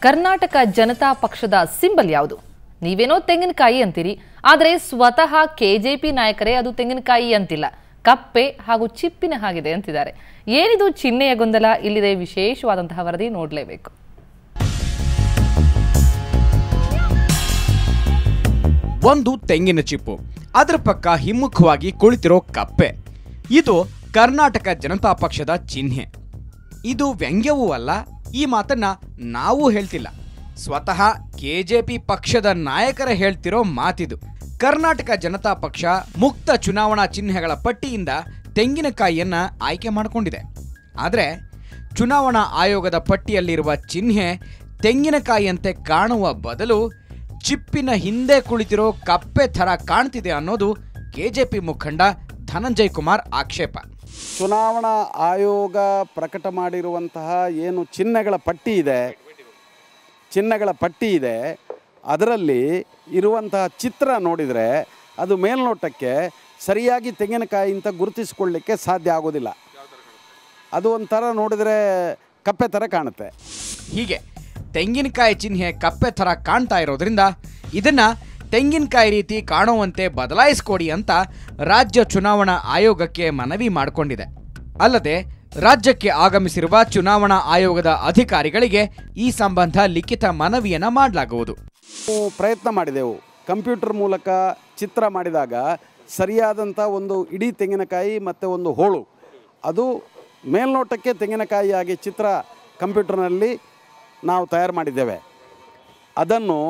ಕರ್ನಾಟಕ ಜನತಾ ಪಕ್ಷದ ಸಿಂಬಲ್ ಯಾವುದು? ನೀವೇನೋ ತೆಂಗಿನಕಾಯಿ ಅಂತೀರಿ, ಆದರೆ ಸ್ವತಃ ಕೆಜೆಪಿ ನಾಯಕರೇ ಅದು ತೆಂಗಿನಕಾಯಿ ಅಂತಿಲ್ಲ, ಕಪ್ಪೆ ಹಾಗೂ ಚಿಪ್ಪಿನ ಹಾಗಿದೆ ಅಂತಿದ್ದಾರೆ. ಏನಿದು ಚಿಹ್ನೆಯ ಗೊಂದಲ? ಇಲ್ಲಿದೆ ವಿಶೇಷವಾದಂತಹ ವರದಿ, ನೋಡಲೇಬೇಕು. ಒಂದು ತೆಂಗಿನ ಚಿಪ್ಪು, ಅದರ ಪಕ್ಕ ಹಿಮ್ಮುಖವಾಗಿ ಕುಳಿತಿರೋ ಕಪ್ಪೆ. ಇದು ಕರ್ನಾಟಕ ಜನತಾ ಪಕ್ಷದ ಚಿಹ್ನೆ. ಇದು ವ್ಯಂಗ್ಯವೂ ಅಲ್ಲ, ಈ ಮಾತನ್ನ ನಾವು ಹೇಳ್ತಿಲ್ಲ, ಸ್ವತಃ ಕೆಜೆಪಿ ಪಕ್ಷದ ನಾಯಕರ ಹೇಳ್ತಿರೋ ಮಾತಿದು. ಕರ್ನಾಟಕ ಜನತಾ ಪಕ್ಷ ಮುಕ್ತ ಚುನಾವಣಾ ಚಿಹ್ನೆಗಳ ಪಟ್ಟಿಯಿಂದ ತೆಂಗಿನಕಾಯಿಯನ್ನ ಆಯ್ಕೆ ಮಾಡಿಕೊಂಡಿದೆ. ಆದರೆ ಚುನಾವಣಾ ಆಯೋಗದ ಪಟ್ಟಿಯಲ್ಲಿರುವ ಚಿಹ್ನೆ ತೆಂಗಿನಕಾಯಿಯಂತೆ ಕಾಣುವ ಬದಲು ಚಿಪ್ಪಿನ ಹಿಂದೆ ಕುಳಿತಿರೋ ಕಪ್ಪೆ ಥರ ಕಾಣ್ತಿದೆ ಅನ್ನೋದು ಕೆಜೆಪಿ ಮುಖಂಡ ಧನಂಜಯ್ ಕುಮಾರ್ ಆಕ್ಷೇಪ. ಚುನಾವಣಾ ಆಯೋಗ ಪ್ರಕಟ ಮಾಡಿರುವಂತಹ ಏನು ಚಿಹ್ನೆಗಳ ಪಟ್ಟಿ ಇದೆ ಅದರಲ್ಲಿ ಇರುವಂತಹ ಚಿತ್ರ ನೋಡಿದರೆ ಅದು ಮೇಲ್ನೋಟಕ್ಕೆ ಸರಿಯಾಗಿ ತೆಂಗಿನಕಾಯಿ ಅಂತ ಗುರುತಿಸಿಕೊಳ್ಳಲಿಕ್ಕೆ ಸಾಧ್ಯ ಆಗೋದಿಲ್ಲ. ಅದು ಒಂಥರ ನೋಡಿದರೆ ಕಪ್ಪೆ ಥರ ಕಾಣುತ್ತೆ. ಹೀಗೆ ತೆಂಗಿನಕಾಯಿ ಚಿಹ್ನೆ ಕಪ್ಪೆ ಥರ ಕಾಣ್ತಾ ಇರೋದ್ರಿಂದ ಇದನ್ನ ತೆಂಗಿನಕಾಯಿ ರೀತಿ ಕಾಣುವಂತೆ ಬದಲಾಯಿಸಿಕೊಡಿ ಅಂತ ರಾಜ್ಯ ಚುನಾವಣಾ ಆಯೋಗಕ್ಕೆ ಮನವಿ ಮಾಡಿಕೊಂಡಿದೆ. ಅಲ್ಲದೆ ರಾಜ್ಯಕ್ಕೆ ಆಗಮಿಸಿರುವ ಚುನಾವಣಾ ಆಯೋಗದ ಅಧಿಕಾರಿಗಳಿಗೆ ಈ ಸಂಬಂಧ ಲಿಖಿತ ಮನವಿಯನ್ನು ಮಾಡಲಾಗುವುದು. ಪ್ರಯತ್ನ ಮಾಡಿದೆವು. ಕಂಪ್ಯೂಟರ್ ಮೂಲಕ ಚಿತ್ರ ಮಾಡಿದಾಗ ಸರಿಯಾದಂಥ ಒಂದು ಇಡೀ ತೆಂಗಿನಕಾಯಿ ಮತ್ತು ಒಂದು ಹೋಳು, ಅದು ಮೇಲ್ನೋಟಕ್ಕೆ ತೆಂಗಿನಕಾಯಿಯಾಗಿ ಚಿತ್ರ ಕಂಪ್ಯೂಟರ್ನಲ್ಲಿ ನಾವು ತಯಾರು ಮಾಡಿದ್ದೇವೆ. ಅದನ್ನು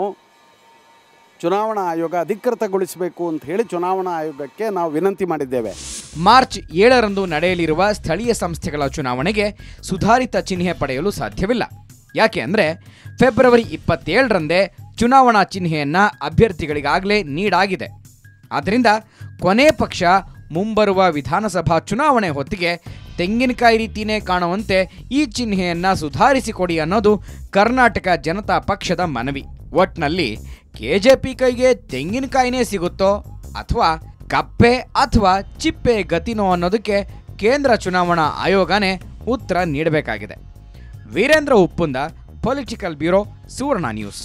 ಚುನಾವಣಾ ಆಯೋಗ ಅಧಿಕೃತಗೊಳಿಸಬೇಕು ಅಂತ ಹೇಳಿ ಚುನಾವಣಾ ಆಯೋಗಕ್ಕೆ ನಾವು ವಿನಂತಿ ಮಾಡಿದ್ದೇವೆ. ಮಾರ್ಚ್ 7ರಂದು ನಡೆಯಲಿರುವ ಸ್ಥಳೀಯ ಸಂಸ್ಥೆಗಳ ಚುನಾವಣೆಗೆ ಸುಧಾರಿತ ಚಿಹ್ನೆ ಪಡೆಯಲು ಸಾಧ್ಯವಿಲ್ಲ. ಯಾಕೆ ಅಂದರೆ ಫೆಬ್ರವರಿ 27ರಂದೇ ಚುನಾವಣಾ ಚಿಹ್ನೆಯನ್ನು ಅಭ್ಯರ್ಥಿಗಳಿಗಾಗಲೇ ನೀಡಾಗಿದೆ. ಆದ್ದರಿಂದ ಕೊನೆ ಪಕ್ಷ ಮುಂಬರುವ ವಿಧಾನಸಭಾ ಚುನಾವಣೆ ಹೊತ್ತಿಗೆ ತೆಂಗಿನಕಾಯಿ ರೀತಿಯೇ ಕಾಣುವಂತೆ ಈ ಚಿಹ್ನೆಯನ್ನು ಸುಧಾರಿಸಿಕೊಡಿ ಅನ್ನೋದು ಕರ್ನಾಟಕ ಜನತಾ ಪಕ್ಷದ ಮನವಿ. ಒಟ್ನಲ್ಲಿ ಕೆಜೆಪಿ ಕೈಗೆ ತೆಂಗಿನಕಾಯಿನೇ ಸಿಗುತ್ತೋ ಅಥವಾ ಕಪ್ಪೆ ಅಥವಾ ಚಿಪ್ಪೆ ಗತಿನೋ ಅನ್ನೋದಕ್ಕೆ ಕೇಂದ್ರ ಚುನಾವಣಾ ಆಯೋಗನೇ ಉತ್ತರ ನೀಡಬೇಕಾಗಿದೆ. ವೀರೇಂದ್ರ ಉಪ್ಪುಂದ, ಪೊಲಿಟಿಕಲ್ ಬ್ಯೂರೋ, ಸುವರ್ಣ ನ್ಯೂಸ್.